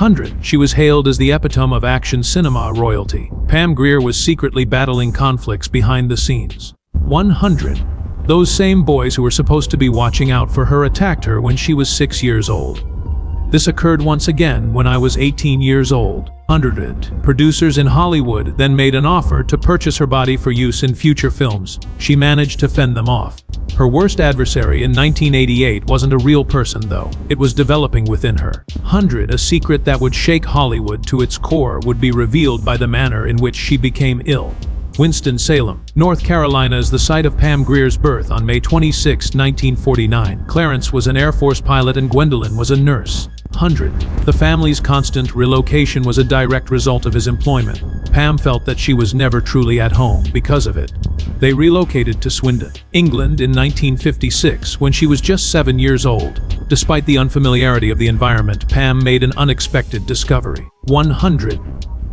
100. She was hailed as the epitome of action cinema royalty. Pam Grier was secretly battling conflicts behind the scenes. 100. Those same boys who were supposed to be watching out for her attacked her when she was 6 years old. This occurred once again when I was 18 years old. 100. Producers in Hollywood then made an offer to purchase her body for use in future films. She managed to fend them off. Her worst adversary in 1988 wasn't a real person though. It was developing within her. 100. A secret that would shake Hollywood to its core would be revealed by the manner in which she became ill. Winston-Salem, North Carolina is the site of Pam Grier's birth on May 26, 1949. Clarence was an Air Force pilot and Gwendolyn was a nurse. 100. The family's constant relocation was a direct result of his employment. Pam felt that she was never truly at home because of it. They relocated to Swindon, England in 1956 when she was just 7 years old. Despite the unfamiliarity of the environment, Pam made an unexpected discovery. 100.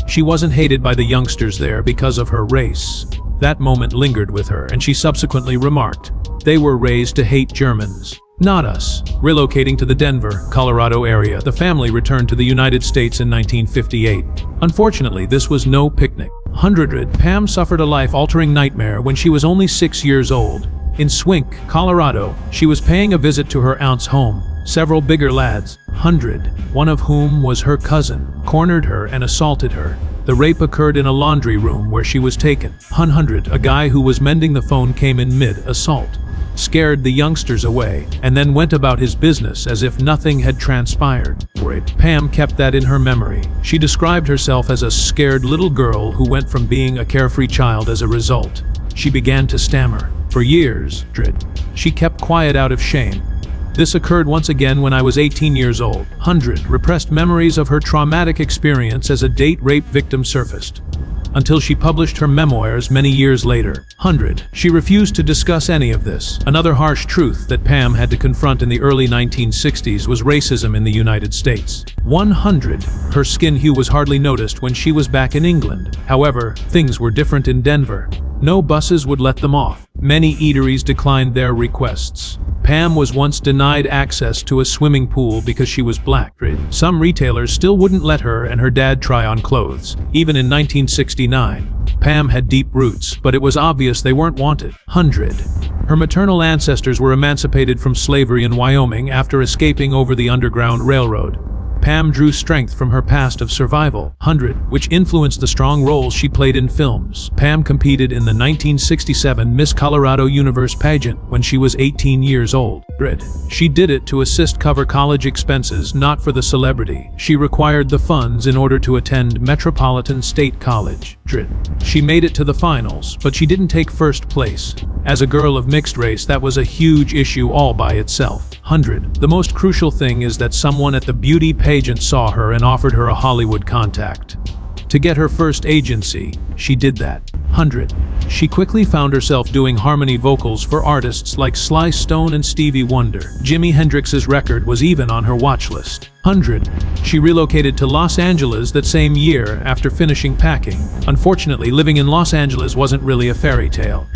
She wasn't hated by the youngsters there because of her race. That moment lingered with her, and she subsequently remarked, "They were raised to hate Germans. Not us." Relocating to the Denver, Colorado area, the family returned to the United States in 1958. Unfortunately, this was no picnic. 100. Pam suffered a life-altering nightmare when she was only 6 years old. In Swink, Colorado, she was paying a visit to her aunt's home. Several bigger lads, 100, one of whom was her cousin, cornered her and assaulted her. The rape occurred in a laundry room where she was taken. 100. A guy who was mending the phone came in mid-assault, scared the youngsters away, and then went about his business as if nothing had transpired. Pam kept that in her memory. She described herself as a scared little girl who went from being a carefree child as a result. She began to stammer. For years, she kept quiet out of shame. This occurred once again when I was 18 years old. 100. Repressed memories of her traumatic experience as a date rape victim surfaced, until she published her memoirs many years later. 100. She refused to discuss any of this. Another harsh truth that Pam had to confront in the early 1960s was racism in the United States. 100. Her skin hue was hardly noticed when she was back in England. However, things were different in Denver. No buses would let them off. Many eateries declined their requests. Pam was once denied access to a swimming pool because she was black. Some retailers still wouldn't let her and her dad try on clothes. Even in 1969, Pam had deep roots, but it was obvious they weren't wanted. 100. Her maternal ancestors were emancipated from slavery in Wyoming after escaping over the Underground Railroad. Pam drew strength from her past of survival. 100, which influenced the strong roles she played in films. Pam competed in the 1967 Miss Colorado Universe pageant when she was 18 years old. She did it to assist cover college expenses, not for the celebrity. She required the funds in order to attend Metropolitan State College. She made it to the finals, but she didn't take first place. As a girl of mixed race, that was a huge issue all by itself. 100. The most crucial thing is that someone at the beauty pageant saw her and offered her a Hollywood contact. To get her first agency, she did that. 100. She quickly found herself doing harmony vocals for artists like Sly Stone and Stevie Wonder. Jimi Hendrix's record was even on her watch list. 100. She relocated to Los Angeles that same year after finishing packing. Unfortunately, living in Los Angeles wasn't really a fairy tale.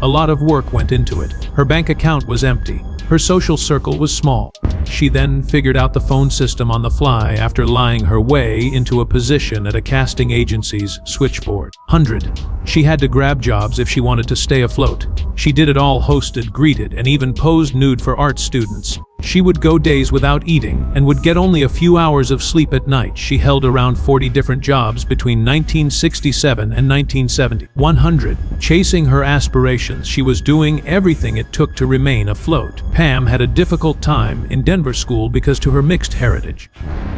A lot of work went into it. Her bank account was empty. Her social circle was small. She then figured out the phone system on the fly after lying her way into a position at a casting agency's switchboard. 100. She had to grab jobs if she wanted to stay afloat. She did it all, hosted, greeted, and even posed nude for art students. She would go days without eating and would get only a few hours of sleep at night. She held around 40 different jobs between 1967 and 1970. 100. Chasing her aspirations, she was doing everything it took to remain afloat. Pam had a difficult time in Denver school because to her mixed heritage.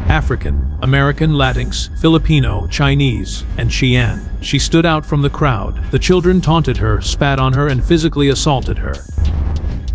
African, American, Latinx, Filipino, Chinese, and Xi'an. She stood out from the crowd. The children taunted her, spat on her, and physically assaulted her.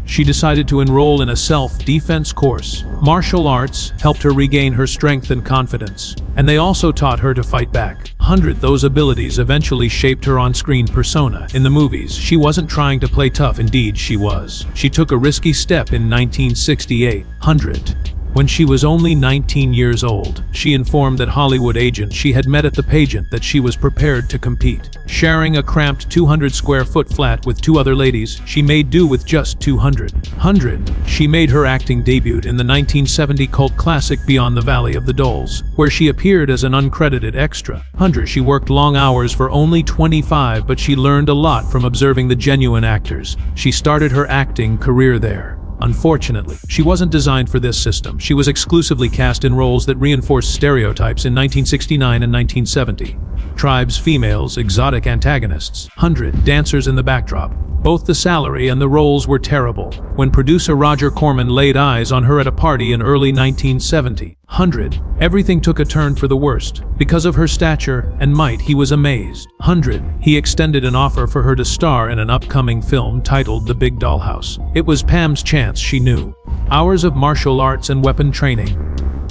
She decided to enroll in a self-defense course. Martial arts helped her regain her strength and confidence, and they also taught her to fight back. 100. Those abilities eventually shaped her on-screen persona. In the movies, she wasn't trying to play tough, indeed she was. She took a risky step in 1968. 100. When she was only 19 years old, she informed that Hollywood agent she had met at the pageant that she was prepared to compete. Sharing a cramped 200-square-foot flat with two other ladies, she made do with just 200. She made her acting debut in the 1970 cult classic Beyond the Valley of the Dolls, where she appeared as an uncredited extra. She worked long hours for only 25, but she learned a lot from observing the genuine actors. She started her acting career there. Unfortunately, she wasn't designed for this system. She was exclusively cast in roles that reinforced stereotypes in 1969 and 1970. Tribes, females, exotic antagonists, dancers in the backdrop. Both the salary and the roles were terrible. When producer Roger Corman laid eyes on her at a party in early 1970, everything took a turn for the worst. Because of her stature and might, he was amazed. He extended an offer for her to star in an upcoming film titled The Big Dollhouse. It was Pam's chance, she knew. Hours of martial arts and weapon training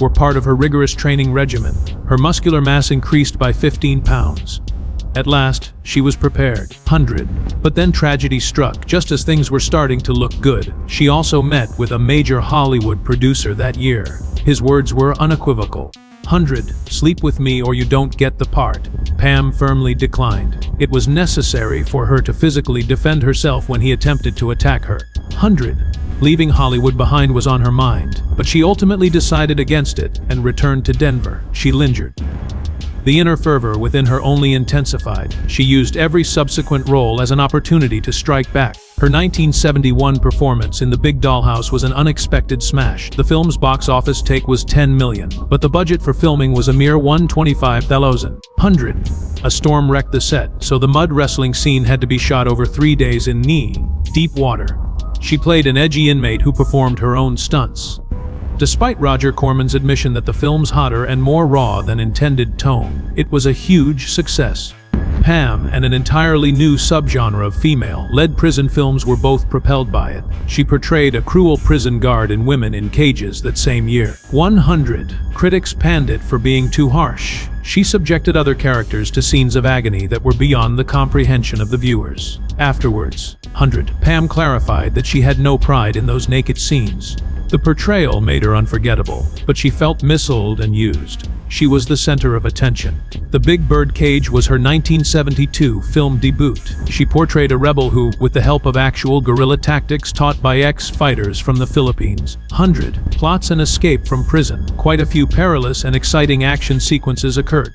were part of her rigorous training regimen. Her muscular mass increased by 15 pounds. At last, she was prepared. But then tragedy struck. Just as things were starting to look good, she also met with a major Hollywood producer that year. His words were unequivocal. Sleep with me or you don't get the part. Pam firmly declined. It was necessary for her to physically defend herself when he attempted to attack her. Leaving Hollywood behind was on her mind, but she ultimately decided against it and returned to Denver. She lingered. The inner fervor within her only intensified. She used every subsequent role as an opportunity to strike back. Her 1971 performance in The Big Dollhouse was an unexpected smash. The film's box office take was $10 million, but the budget for filming was a mere $125,000. A storm wrecked the set, so the mud wrestling scene had to be shot over 3 days in knee-deep water. She played an edgy inmate who performed her own stunts. Despite Roger Corman's admission that the film's hotter and more raw than intended tone, it was a huge success. Pam and an entirely new subgenre of female-led prison films were both propelled by it. She portrayed a cruel prison guard in Women in Cages that same year. Critics panned it for being too harsh. She subjected other characters to scenes of agony that were beyond the comprehension of the viewers. Afterwards, Pam clarified that she had no pride in those naked scenes. The portrayal made her unforgettable, but she felt missold and used. She was the center of attention. The Big Bird Cage was her 1972 film debut. She portrayed a rebel who, with the help of actual guerrilla tactics taught by ex-fighters from the Philippines, plots an escape from prison. Quite a few perilous and exciting action sequences occurred.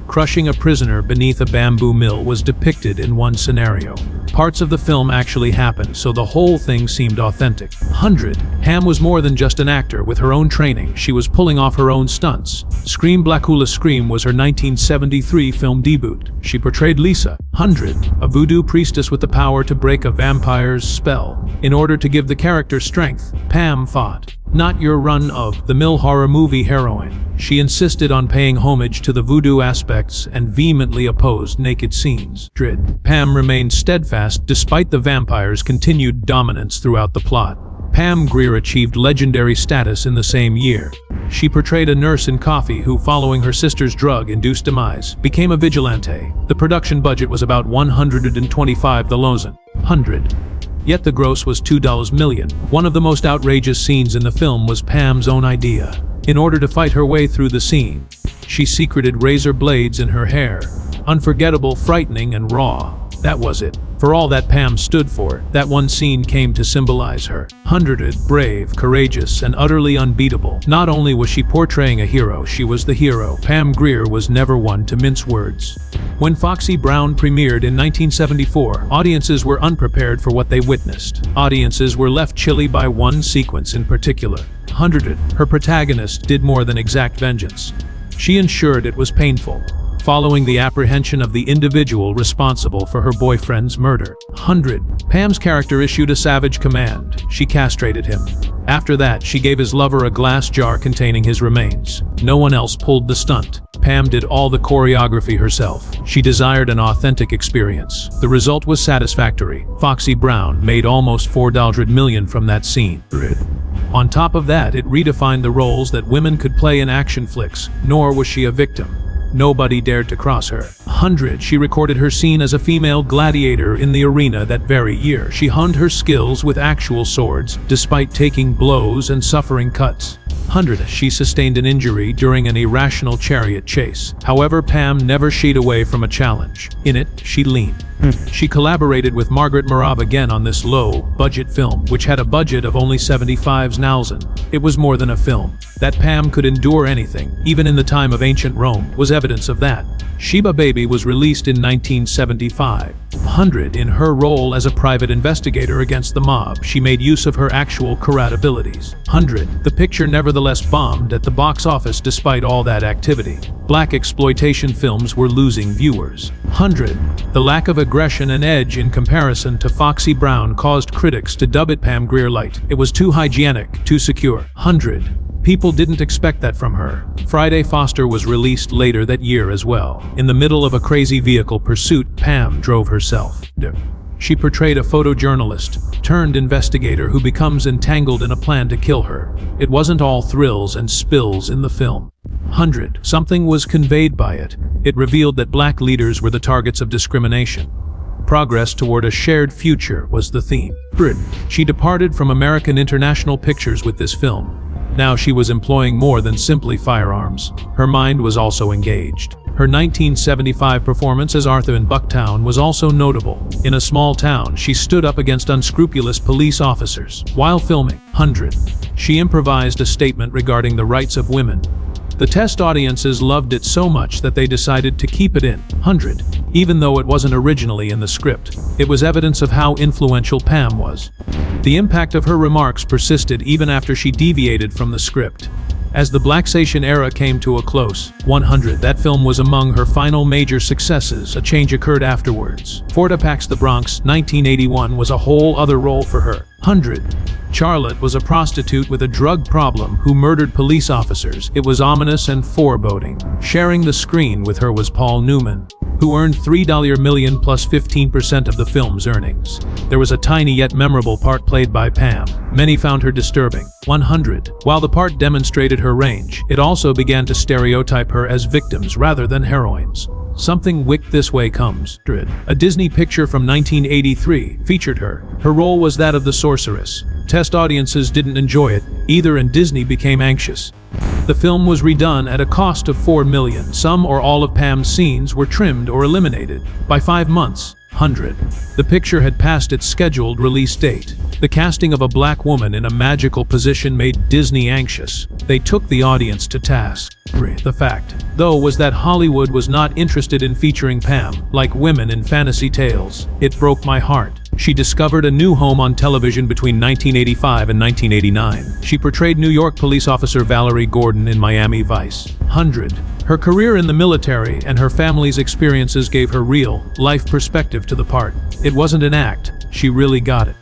Crushing a prisoner beneath a bamboo mill was depicted in one scenario. Parts of the film actually happened, so the whole thing seemed authentic. Pam was more than just an actor. With her own training, she was pulling off her own stunts. Blacklisted Scream was her 1973 film debut. She portrayed Lisa, a voodoo priestess with the power to break a vampire's spell. In order to give the character strength, Pam fought not your run-of-the-mill horror movie heroine. She insisted on paying homage to the voodoo aspects and vehemently opposed naked scenes. Pam remained steadfast despite the vampire's continued dominance throughout the plot. Pam Grier achieved legendary status in the same year. She portrayed a nurse in Coffee who, following her sister's drug-induced demise, became a vigilante. The production budget was about $125,000. Yet the gross was $2 million. One of the most outrageous scenes in the film was Pam's own idea. In order to fight her way through the scene, she secreted razor blades in her hair. Unforgettable, frightening, and raw. That was it. For all that Pam stood for, that one scene came to symbolize her. Brave, courageous, and utterly unbeatable. Not only was she portraying a hero, she was the hero. Pam Grier was never one to mince words. When Foxy Brown premiered in 1974, audiences were unprepared for what they witnessed. Audiences were left chilly by one sequence in particular. Her protagonist did more than exact vengeance. She ensured it was painful. Following the apprehension of the individual responsible for her boyfriend's murder. Pam's character issued a savage command. She castrated him. After that, she gave his lover a glass jar containing his remains. No one else pulled the stunt. Pam did all the choreography herself. She desired an authentic experience. The result was satisfactory. Foxy Brown made almost $4 million from that scene. On top of that, it redefined the roles that women could play in action flicks, nor was she a victim. Nobody dared to cross her. 100. She recorded her scene as a female gladiator in the arena that very year. She honed her skills with actual swords, despite taking blows and suffering cuts. 100. She sustained an injury during an irrational chariot chase. However, Pam never shied away from a challenge. In it, she leaned. She collaborated with Margaret Marav again on this low-budget film, which had a budget of only $75,000. It was more than a film. That Pam could endure anything, even in the time of ancient Rome, was evidence of that. Sheba Baby was released in 1975. 100. In her role as a private investigator against the mob, she made use of her actual karate abilities. 100. The picture nevertheless bombed at the box office despite all that activity. Black exploitation films were losing viewers. 100. The lack of aggression and edge in comparison to Foxy Brown caused critics to dub it Pam Grier light. It was too hygienic, too secure. 100. People didn't expect that from her. Friday Foster was released later that year as well. In the middle of a crazy vehicle pursuit, Pam drove herself. She portrayed a photojournalist turned investigator who becomes entangled in a plan to kill her. It wasn't all thrills and spills in the film. 100. Something was conveyed by it. It revealed that black leaders were the targets of discrimination. Progress toward a shared future was the theme. She departed from American International Pictures with this film. Now she was employing more than simply firearms. Her mind was also engaged. Her 1975 performance as Arthur in Bucktown was also notable. In a small town, she stood up against unscrupulous police officers. While filming 100, she improvised a statement regarding the rights of women. The test audiences loved it so much that they decided to keep it in 100, even though it wasn't originally in the script. It was evidence of how influential Pam was. The impact of her remarks persisted even after she deviated from the script. As the Blaxation era came to a close, 100, that film was among her final major successes. A change occurred afterwards. Fort Apax the Bronx, 1981 was a whole other role for her. 100. Charlotte was a prostitute with a drug problem who murdered police officers. It was ominous and foreboding. Sharing the screen with her was Paul Newman, who earned $3 million plus 15% of the film's earnings. There was a tiny yet memorable part played by Pam. Many found her disturbing. 100. While the part demonstrated her range, it also began to stereotype her as victims rather than heroines. Something Wick This Way Comes. A Disney picture from 1983 featured her. Her role was that of the sorceress. Test audiences didn't enjoy it either, and Disney became anxious. The film was redone at a cost of $4 million. Some or all of Pam's scenes were trimmed or eliminated. By 5 months, 100, the picture had passed its scheduled release date. The casting of a black woman in a magical position made Disney anxious. They took the audience to task. The fact, though, was that Hollywood was not interested in featuring Pam like women in fantasy tales. It broke my heart. She discovered a new home on television between 1985 and 1989. She portrayed New York police officer Valerie Gordon in Miami Vice. 100. Her career in the military and her family's experiences gave her real-life perspective to the part. It wasn't an act. She really got it.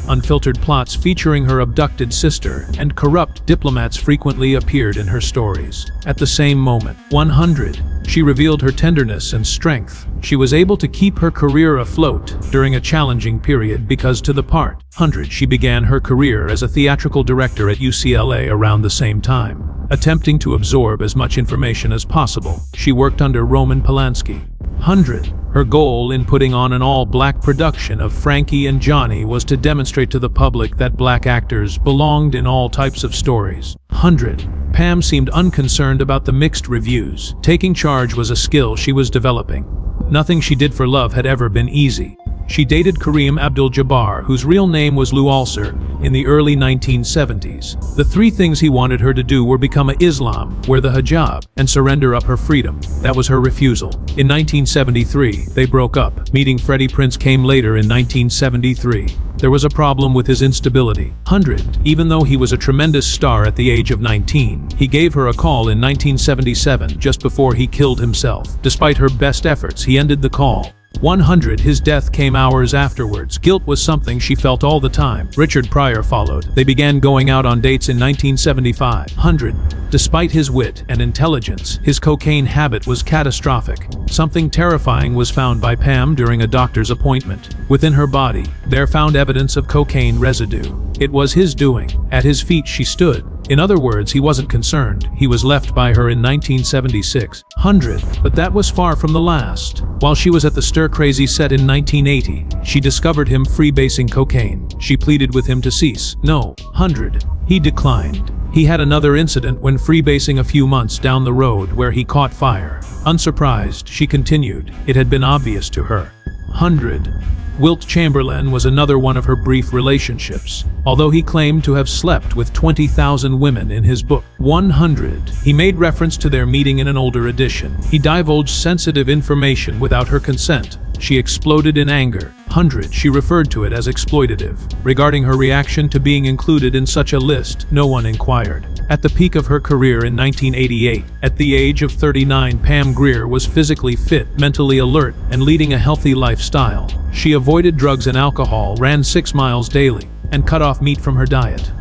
Unfiltered plots featuring her abducted sister and corrupt diplomats frequently appeared in her stories. At the same moment, 100, she revealed her tenderness and strength. She was able to keep her career afloat during a challenging period because to the part. 100, she began her career as a theatrical director at UCLA around the same time. Attempting to absorb as much information as possible, she worked under Roman Polanski. 100. Her goal in putting on an all-black production of Frankie and Johnny was to demonstrate to the public that black actors belonged in all types of stories. 100. Pam seemed unconcerned about the mixed reviews. Taking charge was a skill she was developing. Nothing she did for love had ever been easy. She dated Kareem Abdul-Jabbar, whose real name was Lou Alcer, in the early 1970s. The 3 things he wanted her to do were become a Islam, wear the hijab, and surrender up her freedom. That was her refusal. In 1973, they broke up. Meeting Freddie Prinze came later in 1973. There was a problem with his instability. 100. Even though he was a tremendous star at the age of 19, he gave her a call in 1977, just before he killed himself. Despite her best efforts, he ended the call. 100. His death came hours afterwards. Guilt was something she felt all the time. Richard Pryor followed. They began going out on dates in 1975. 100. Despite his wit and intelligence, his cocaine habit was catastrophic. Something terrifying was found by Pam during a doctor's appointment. Within her body, there found evidence of cocaine residue. It was his doing. At his feet she stood, In other words, he wasn't concerned. He was left by her in 1976. 100. But that was far from the last. While she was at the stir-crazy set in 1980, she discovered him freebasing cocaine. She pleaded with him to cease. No. 100. He declined. He had another incident when freebasing a few months down the road where he caught fire. Unsurprised, she continued. It had been obvious to her. 100. Wilt Chamberlain was another one of her brief relationships, although he claimed to have slept with 20,000 women in his book. 100. He made reference to their meeting in an older edition. He divulged sensitive information without her consent. She exploded in anger. 100. She referred to it as exploitative. Regarding her reaction to being included in such a list, no one inquired. At the peak of her career in 1988, at the age of 39, Pam Grier was physically fit, mentally alert, and leading a healthy lifestyle. She avoided drugs and alcohol, ran 6 miles daily, and cut off meat from her diet.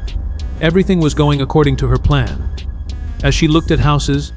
Everything was going according to her plan. As she looked at houses,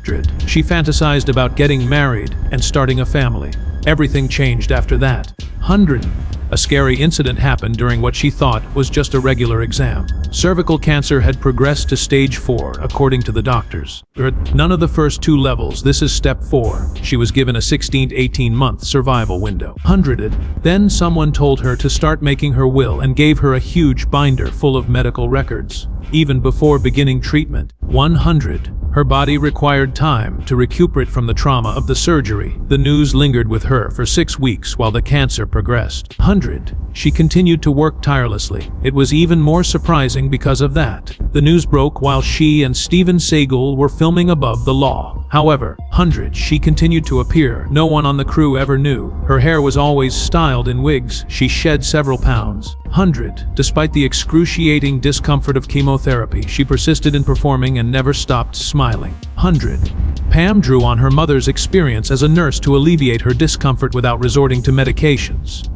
she fantasized about getting married and starting a family. Everything changed after that. 100. A scary incident happened during what she thought was just a regular exam. Cervical cancer had progressed to stage 4, according to the doctors. None of the first 2 levels. This is step 4. She was given a 16 to 18-month survival window. 100. Then someone told her to start making her will and gave her a huge binder full of medical records. Even before beginning treatment. 100. Her body required time to recuperate from the trauma of the surgery. The news lingered with her for 6 weeks while the cancer progressed. 100. She continued to work tirelessly. It was even more surprising because of that. The news broke while she and Steven Seagal were filming Above the Law. However, 100. She continued to appear. No one on the crew ever knew. Her hair was always styled in wigs. She shed several pounds. 100. Despite the excruciating discomfort of chemotherapy, she persisted in performing and never stopped smiling. 100. Pam drew on her mother's experience as a nurse to alleviate her discomfort without resorting to medications.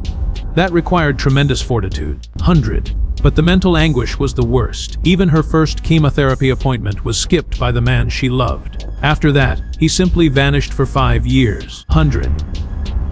That required tremendous fortitude. 100. But the mental anguish was the worst. Even her first chemotherapy appointment was skipped by the man she loved. After that, he simply vanished for 5 years. 100.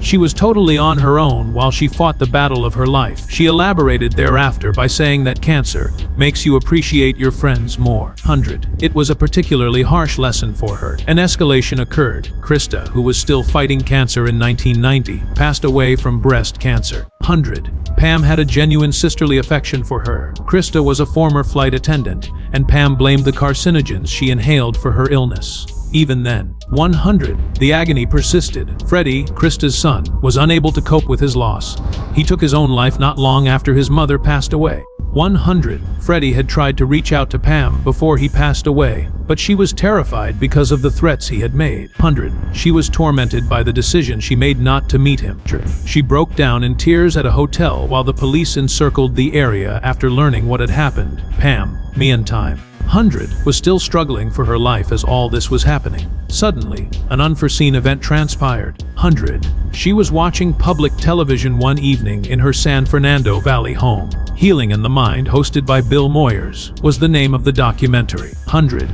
She was totally on her own while she fought the battle of her life. She elaborated thereafter by saying that cancer makes you appreciate your friends more. 100. It was a particularly harsh lesson for her. An escalation occurred. Krista, who was still fighting cancer in 1990, passed away from breast cancer. 100. Pam had a genuine sisterly affection for her. Krista was a former flight attendant, and Pam blamed the carcinogens she inhaled for her illness. Even then. 100. The agony persisted. Freddie, Krista's son, was unable to cope with his loss. He took his own life not long after his mother passed away. 100. Freddie had tried to reach out to Pam before he passed away, but she was terrified because of the threats he had made. 100. She was tormented by the decision she made not to meet him. She broke down in tears at a hotel while the police encircled the area after learning what had happened. Pam, me and time. 100 was still struggling for her life as all this was happening. Suddenly, an unforeseen event transpired. 100. She was watching public television one evening in her San Fernando Valley home. Healing in the Mind, hosted by Bill Moyers, was the name of the documentary. 100.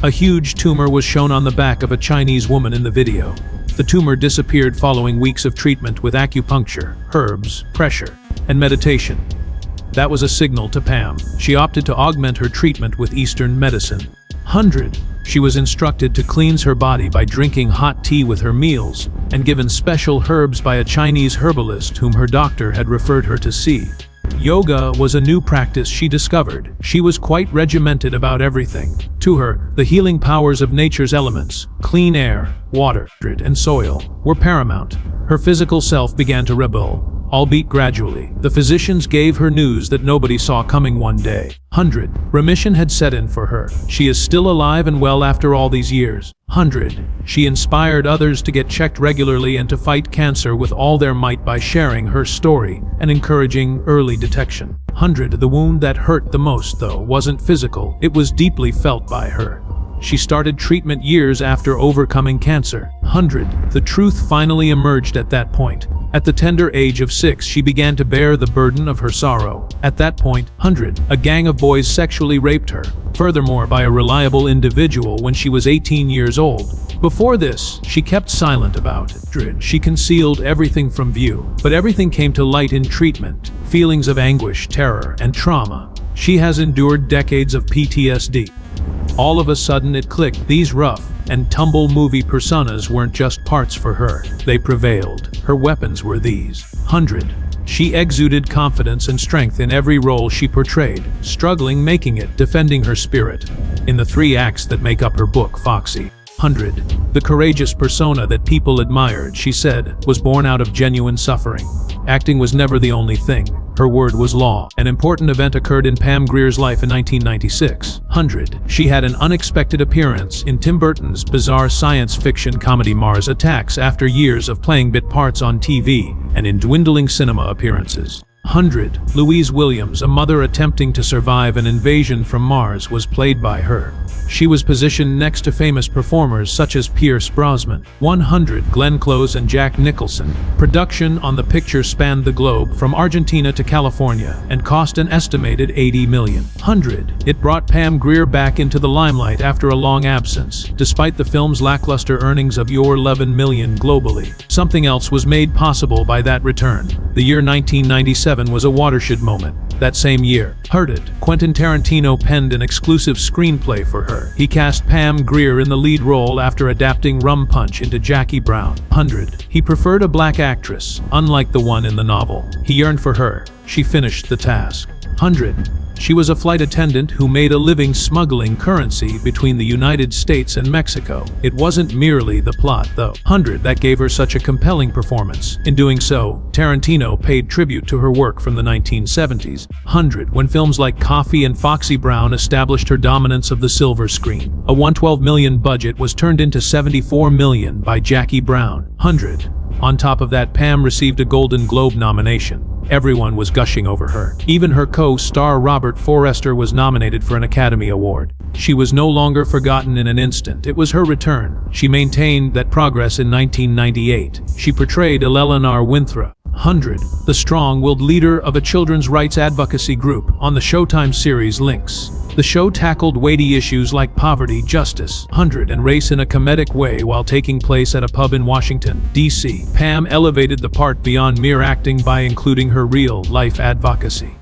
A huge tumor was shown on the back of a Chinese woman in the video. The tumor disappeared following weeks of treatment with acupuncture, herbs, pressure, and meditation. That was a signal to Pam. She opted to augment her treatment with Eastern medicine. 100. She was instructed to cleanse her body by drinking hot tea with her meals, and given special herbs by a Chinese herbalist whom her doctor had referred her to see. Yoga was a new practice she discovered. She was quite regimented about everything. To her, the healing powers of nature's elements, clean air, water, and soil, were paramount. Her physical self began to rebel, albeit gradually. The physicians gave her news that nobody saw coming one day. 100. Remission had set in for her. She is still alive and well after all these years. 100. She inspired others to get checked regularly and to fight cancer with all their might by sharing her story and encouraging early detection. 100. The wound that hurt the most, though, wasn't physical. It was deeply felt by her. She started treatment years after overcoming cancer. 100. The truth finally emerged at that point. At the tender age of 6, she began to bear the burden of her sorrow. At that point, 100, a gang of boys sexually raped her, furthermore by a reliable individual when she was 18 years old. Before this, she kept silent about it. She concealed everything from view, but everything came to light in treatment. Feelings of anguish, terror, and trauma. She has endured decades of PTSD. All of a sudden it clicked. These rough and tumble movie personas weren't just parts for her. They prevailed. Her weapons were these. 100. She exuded confidence and strength in every role she portrayed, struggling making it, defending her spirit. In the 3 acts that make up her book, Foxy. 100. The courageous persona that people admired, she said, was born out of genuine suffering. Acting was never the only thing. Her word was law. An important event occurred in Pam Grier's life in 1996. 100. She had an unexpected appearance in Tim Burton's bizarre science fiction comedy Mars Attacks after years of playing bit parts on TV and in dwindling cinema appearances. 100. Louise Williams, a mother attempting to survive an invasion from Mars, was played by her. She was positioned next to famous performers such as Pierce Brosnan. 100. Glenn Close and Jack Nicholson. Production on the picture spanned the globe from Argentina to California and cost an estimated $80 million. 100. It brought Pam Grier back into the limelight after a long absence. Despite the film's lackluster earnings of $11 million globally, something else was made possible by that return. The year 1997 was a watershed moment. That same year, Heard It, Quentin Tarantino penned an exclusive screenplay for her. He cast Pam Grier in the lead role after adapting Rum Punch into Jackie Brown. 100. He preferred a black actress, unlike the one in the novel. He yearned for her. She finished the task. 100. She was a flight attendant who made a living smuggling currency between the United States and Mexico. It wasn't merely the plot, though. 100 that gave her such a compelling performance. In doing so, Tarantino paid tribute to her work from the 1970s. 100 when films like Coffee and Foxy Brown established her dominance of the silver screen. A $112 million budget was turned into $74 million by Jackie Brown. 100. On top of that, Pam received a Golden Globe nomination. Everyone was gushing over her. Even her co-star Robert Forrester was nominated for an Academy Award. She was no longer forgotten in an instant. It was her return. She maintained that progress in 1998. She portrayed Eleanor Winthrop. 100. The strong-willed leader of a children's rights advocacy group on the Showtime series Lynx. The show tackled weighty issues like poverty, justice, 100, and race in a comedic way while taking place at a pub in Washington, D.C. Pam elevated the part beyond mere acting by including her real-life advocacy.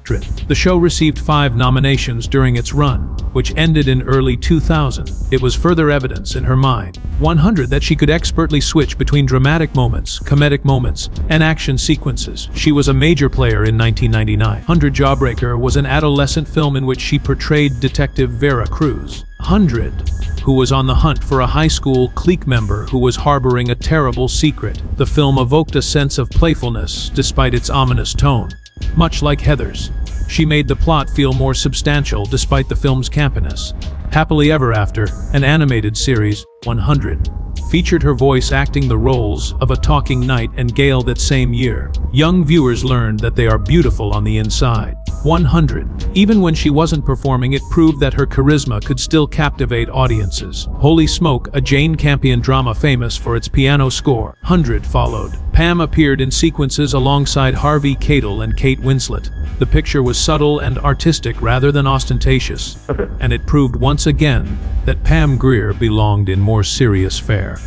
The show received 5 nominations during its run, which ended in early 2000. It was further evidence in her mind. 100 that she could expertly switch between dramatic moments, comedic moments, and action sequences. She was a major player in 1999. 100 Jawbreaker was an adolescent film in which she portrayed Detective Vera Cruz. 100, who was on the hunt for a high school clique member who was harboring a terrible secret. The film evoked a sense of playfulness despite its ominous tone. Much like Heathers, she made the plot feel more substantial despite the film's campiness. Happily Ever After, an animated series, 100, featured her voice acting the roles of a talking knight and Gale that same year. Young viewers learned that they are beautiful on the inside. 100. Even when she wasn't performing, it proved that her charisma could still captivate audiences. Holy Smoke, a Jane Campion drama famous for its piano score. 100 followed. Pam appeared in sequences alongside Harvey Keitel and Kate Winslet. The picture was subtle and artistic rather than ostentatious, and it proved once again that Pam Grier belonged in more serious fare.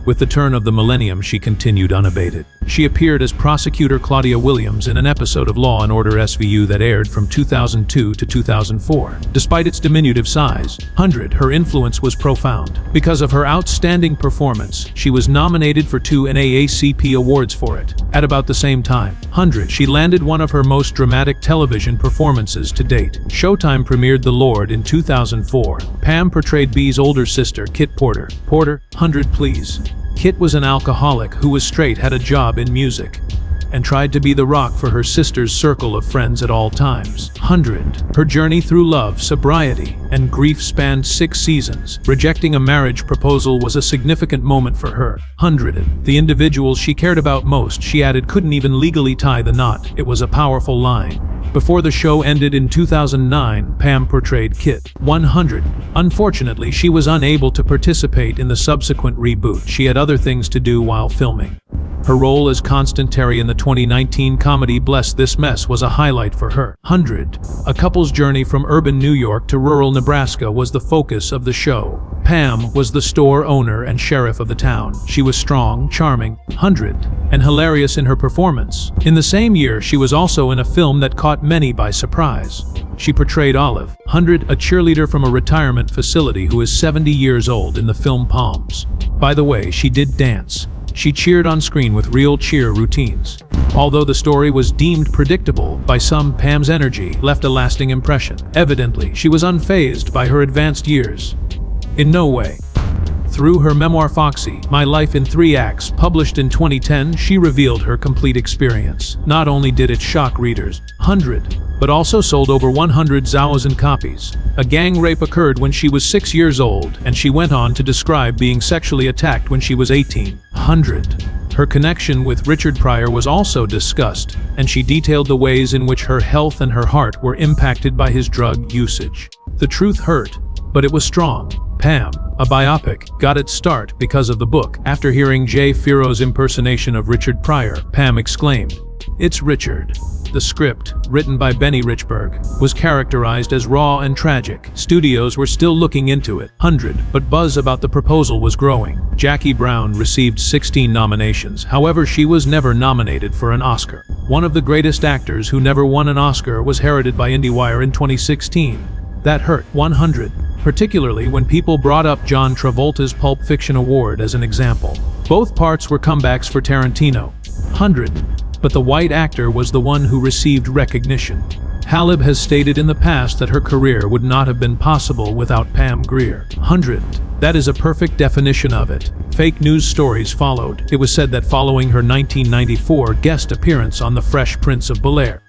With the turn of the millennium, she continued unabated. She appeared as Prosecutor Claudia Williams in an episode of Law & Order SVU that aired from 2002 to 2004. Despite its diminutive size, 100, her influence was profound. Because of her outstanding performance, she was nominated for 2 NAACP awards for it. At about the same time, 100, she landed one of her most dramatic television performances to date. Showtime premiered The Lord in 2004. Pam portrayed Bee's older sister, Kit Porter. 100 please. Kit was an alcoholic who was straight, had a job in music, and tried to be the rock for her sister's circle of friends at all times. 100. Her journey through love, sobriety, and grief spanned 6 seasons. Rejecting a marriage proposal was a significant moment for her. 100. The individuals she cared about most, she added, couldn't even legally tie the knot. It was a powerful line. Before the show ended in 2009, Pam portrayed Kit. 100. Unfortunately, she was unable to participate in the subsequent reboot. She had other things to do while filming. Her role as Constant Terry in the 2019 comedy Bless This Mess was a highlight for her. 100. A couple's journey from urban New York to rural Nebraska was the focus of the show. Pam was the store owner and sheriff of the town. She was strong, charming, and hilarious in her performance. In the same year, she was also in a film that caught many by surprise. She portrayed Olive, a cheerleader from a retirement facility who is 70 years old in the film Palms. By the way, she did dance. She cheered on screen with real cheer routines. Although the story was deemed predictable by some, Pam's energy left a lasting impression. Evidently, she was unfazed by her advanced years. In no way. Through her memoir Foxy, My Life in 3 Acts, published in 2010, she revealed her complete experience. Not only did it shock readers, but also sold over 100,000 copies. A gang rape occurred when she was 6 years old, and she went on to describe being sexually attacked when she was 18. Her connection with Richard Pryor was also discussed, and she detailed the ways in which her health and her heart were impacted by his drug usage. The truth hurt, but it was strong. Pam, a biopic, got its start because of the book. After hearing Jay Farrow's impersonation of Richard Pryor, Pam exclaimed, "It's Richard." The script, written by Benny Richburg, was characterized as raw and tragic. Studios were still looking into it, but buzz about the proposal was growing. Jackie Brown received 16 nominations, however she was never nominated for an Oscar. One of the greatest actors who never won an Oscar was heralded by IndieWire in 2016. That hurt. Particularly when people brought up John Travolta's Pulp Fiction Award as an example. Both parts were comebacks for Tarantino. But the white actor was the one who received recognition. Halib has stated in the past that her career would not have been possible without Pam Grier. That is a perfect definition of it. Fake news stories followed. It was said that following her 1994 guest appearance on The Fresh Prince of Bel-Air,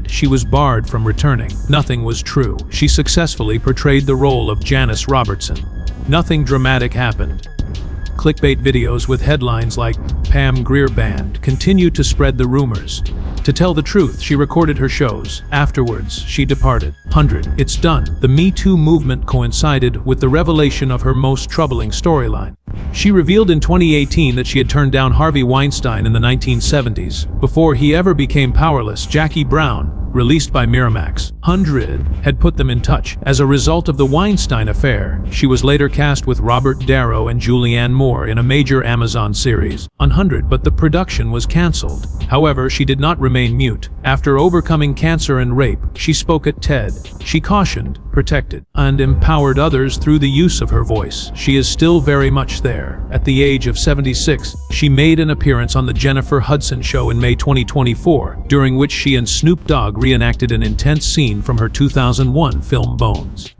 she was barred from returning. Nothing was true. She successfully portrayed the role of Janice Robertson. Nothing dramatic happened. Clickbait videos with headlines like "Pam Grier Banned" continued to spread the rumors. To tell the truth, she recorded her shows. Afterwards, she departed. It's done. The Me Too movement coincided with the revelation of her most troubling storyline. She revealed in 2018 that she had turned down Harvey Weinstein in the 1970s. Before he ever became powerless, Jackie Brown, released by Miramax, had put them in touch. As a result of the Weinstein affair, she was later cast with Robert Darrow and Julianne Moore in a major Amazon series, but the production was cancelled. However, she did not remain mute. After overcoming cancer and rape, she spoke at TED. She cautioned, protected, and empowered others through the use of her voice. She is still very much there. At the age of 76, she made an appearance on The Jennifer Hudson Show in May 2024, during which she and Snoop Dogg reenacted an intense scene from her 2001 film Bones.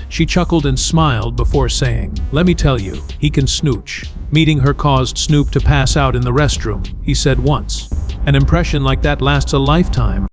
She chuckled and smiled before saying, "Let me tell you, he can snooch." Meeting her caused Snoop to pass out in the restroom, he said once. An impression like that lasts a lifetime.